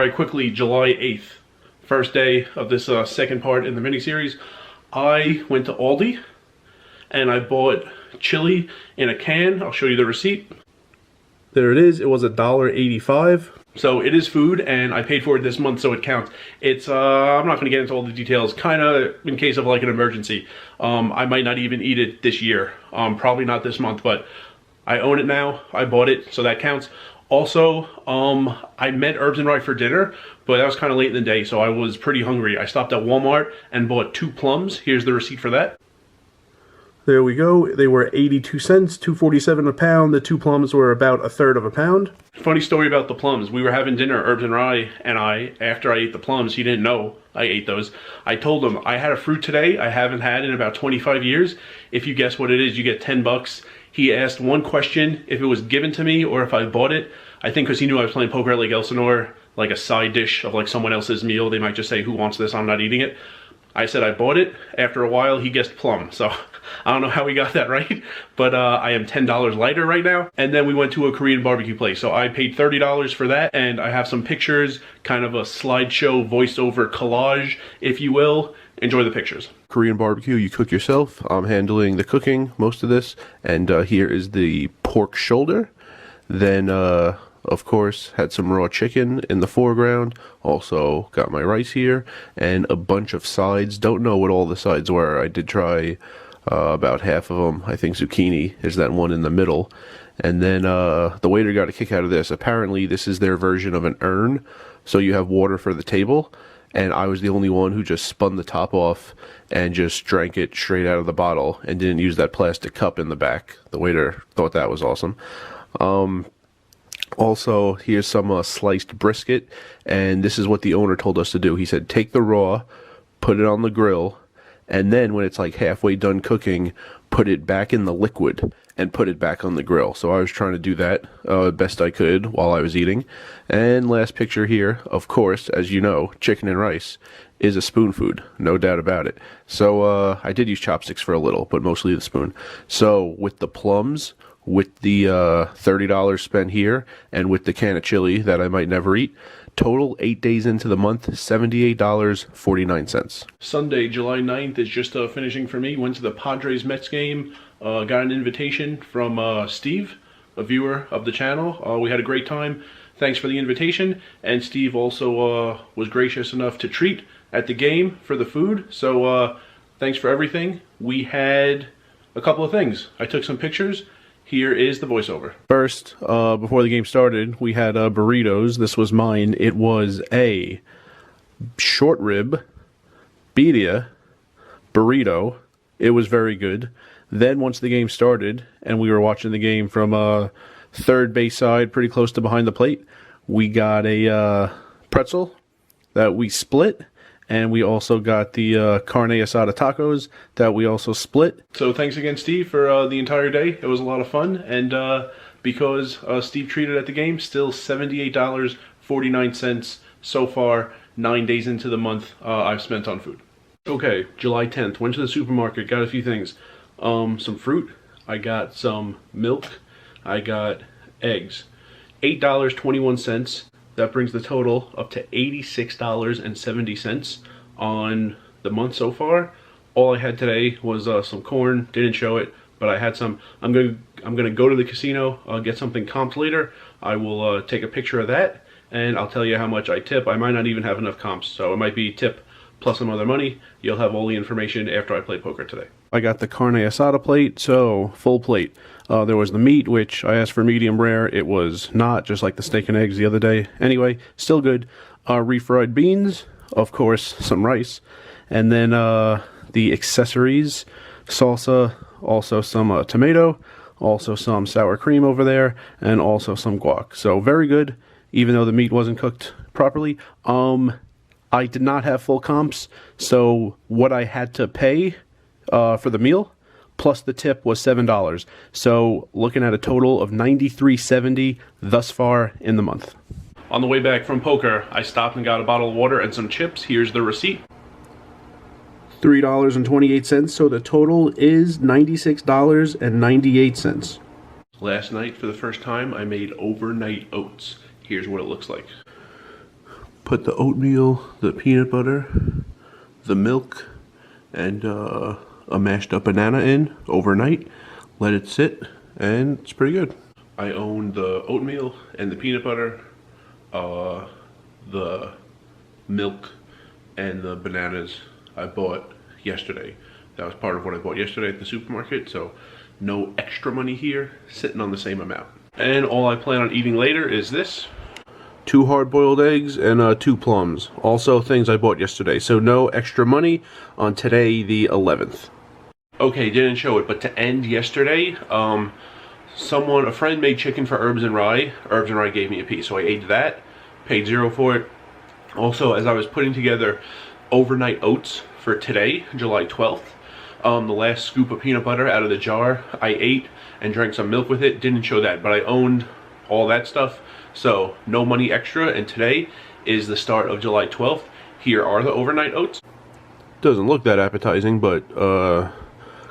Alright, quickly, July 8th, first day of this second part in the mini-series. I went to Aldi and I bought chili in a can. I'll show you the receipt. There it is. It was $1.85. So it is food and I paid for it this month, so it counts. It's, I'm not going to get into all the details, kind of in case of like an emergency. I might not even eat it this year. Probably not this month, but I own it now. I bought it, so that counts. Also, I met Herbs and Rye for dinner, but that was kind of late in the day, so I was pretty hungry. I stopped at Walmart and bought 2 plums. Here's the receipt for that. There we go. They were 82 cents, $2.47 a pound. The 2 plums were about 1/3 of a pound. Funny story about the plums. We were having dinner, Herbs and Rye and I. After I ate the plums, he didn't know I ate those. I told him, I had a fruit today I haven't had in about 25 years. If you guess what it is, you get 10 bucks. He asked one question, if it was given to me or if I bought it. I think because he knew I was playing poker at Lake Elsinore, like a side dish of like someone else's meal. They might just say, who wants this? I'm not eating it. I said I bought it. After a while, he guessed plum. So I don't know how he got that right, but I am $10 lighter right now. And then we went to a Korean barbecue place. So I paid $30 for that. And I have some pictures, kind of a slideshow voiceover collage, if you will. Enjoy the pictures. Korean barbecue, you cook yourself. I'm handling the cooking, most of this. And here is the pork shoulder. Then, of course, had some raw chicken in the foreground. Also got my rice here. And a bunch of sides. Don't know what all the sides were. I did try about half of them. I think zucchini is that one in the middle. And then the waiter got a kick out of this. Apparently, this is their version of an urn. So you have water for the table. And I was the only one who just spun the top off and just drank it straight out of the bottle and didn't use that plastic cup in the back. The waiter thought that was awesome. Also, here's some sliced brisket, and this is what the owner told us to do. He said, take the raw, put it on the grill, and then when it's like halfway done cooking, put it back in the liquid and put it back on the grill. So I was trying to do that best I could while I was eating. And last picture here, of course, as you know, chicken and rice is a spoon food, no doubt about it. So I did use chopsticks for a little, but mostly the spoon. So with the plums, with the $30 spent here, and with the can of chili that I might never eat, total 8 days into the month, $78.49. Sunday, July 9th is just finishing for me. Went to the Padres Mets game. Got an invitation from Steve, a viewer of the channel. We had a great time. Thanks for the invitation. And Steve also was gracious enough to treat at the game for the food. So thanks for everything. We had a couple of things. I took some pictures. Here is the voiceover. First, before the game started, we had burritos. This was mine. It was a short rib, birria, burrito. It was very good. Then once the game started, and we were watching the game from third base side, pretty close to behind the plate, we got a pretzel that we split. And we also got the carne asada tacos that we also split. So thanks again, Steve, for the entire day. It was a lot of fun. And because Steve treated at the game, still $78.49 so far, 9 days into the month I've spent on food. Okay, July 10th, went to the supermarket, got a few things. Some fruit, I got some milk, I got eggs. $8.21. That brings the total up to $86.70 on the month so far. All I had today was some corn. Didn't show it, but I had some. I'm gonna go to the casino, get something comped later. I will take a picture of that, and I'll tell you how much I tip. I might not even have enough comps, so it might be tip plus some other money. You'll have all the information after I play poker today. I got the carne asada plate, so full plate. There was the meat, which I asked for medium rare. It was not, just like the steak and eggs the other day. Anyway, still good. Refried beans, of course, some rice. And then the accessories, salsa, also some tomato, also some sour cream over there, and also some guac. So very good, even though the meat wasn't cooked properly. I did not have full comps, so what I had to pay for the meal plus the tip was $7. So looking at a total of $93.70 thus far in the month. On the way back from poker, I stopped and got a bottle of water and some chips. Here's the receipt. $3.28, so the total is $96.98. Last night, for the first time, I made overnight oats. Here's what it looks like. put the oatmeal, the peanut butter, the milk, and a mashed up banana in overnight. Let it sit, and it's pretty good. I own the oatmeal and the peanut butter, the milk, and the bananas I bought yesterday. That was part of what I bought yesterday at the supermarket, so no extra money here, sitting on the same amount. And all I plan on eating later is this. 2 hard-boiled eggs and 2 plums. Also things I bought yesterday, so no extra money on today, the 11th. Okay, didn't show it, but to end yesterday, a friend made chicken for Herbs and Rye. Herbs and Rye gave me a piece, so I ate that, paid $0 for it. Also, as I was putting together overnight oats for today, July 12th, the last scoop of peanut butter out of the jar, I ate and drank some milk with it. Didn't show that, but I owned all that stuff, so no money extra, and today is the start of July 12th. Here are the overnight oats. Doesn't look that appetizing, but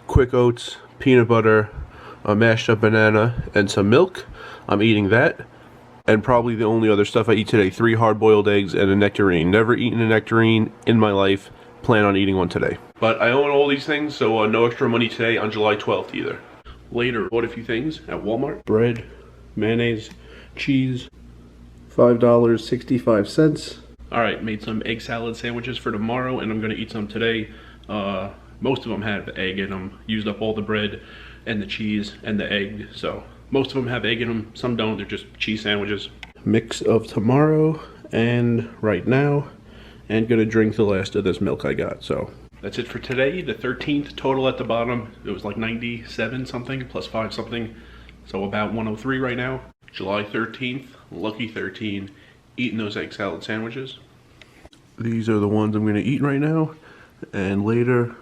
quick oats, peanut butter, a mashed up banana, and some milk. I'm eating that. And probably the only other stuff I eat today, 3 hard-boiled eggs and a nectarine. Never eaten a nectarine in my life. Plan on eating one today. But I own all these things, so no extra money today on July 12th either. Later, bought a few things at Walmart. Bread, mayonnaise, cheese, $5.65. Alright, made some egg salad sandwiches for tomorrow, and I'm going to eat some today. Most of them have egg in them. Used up all the bread and the cheese and the egg, so most of them have egg in them. Some don't, they're just cheese sandwiches. Mix of tomorrow and right now, and gonna drink the last of this milk I got. So that's it for today. The 13th total at the bottom, it was like 97 something plus 5 something, so about 103 right now. July 13th, lucky 13, eating those egg salad sandwiches. These are the ones I'm gonna eat right now, and later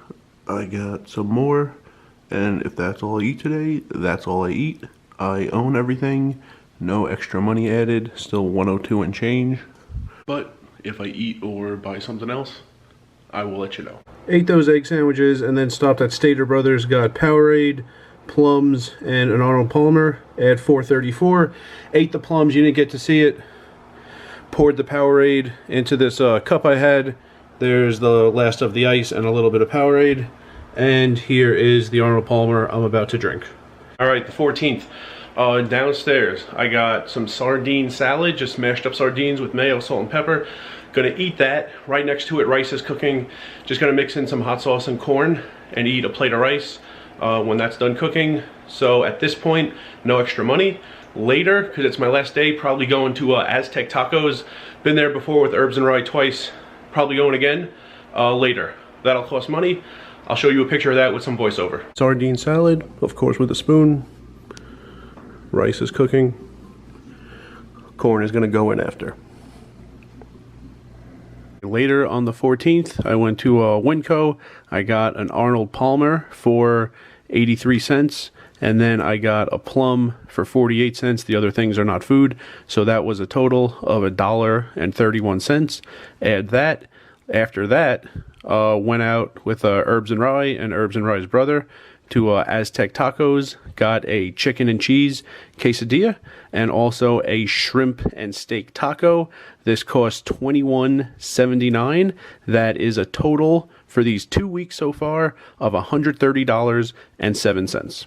I got some more, and if that's all I eat today, that's all I eat. I own everything, no extra money added, still 102 and change. But if I eat or buy something else, I will let you know. Ate those egg sandwiches and then stopped at Stater Brothers, got Powerade, plums, and an Arnold Palmer at $4.34. Ate the plums, you didn't get to see it. Poured the Powerade into this cup I had. There's the last of the ice and a little bit of Powerade. And here is the Arnold Palmer I'm about to drink. Alright, the 14th. Downstairs, I got some sardine salad, just mashed up sardines with mayo, salt, and pepper. Gonna eat that. Right next to it, rice is cooking. Just gonna mix in some hot sauce and corn and eat a plate of rice when that's done cooking. So at this point, no extra money. Later, because it's my last day, probably going to Aztec Tacos. Been there before with Herbs and Rye twice. Probably going again later. That'll cost money. I'll show you a picture of that with some voiceover. Sardine salad, of course with a spoon. Rice is cooking. Corn is gonna go in after. Later on the 14th, I went to Winco. I got an Arnold Palmer for 83 cents. And then I got a plum for 48 cents. The other things are not food. So that was a total of $1.31. Add that. After that, went out with Herbs and Rye and Herbs and Rye's brother to Aztec Tacos, got a chicken and cheese quesadilla, and also a shrimp and steak taco. This cost $21.79. That is a total for these 2 weeks so far of $130.07.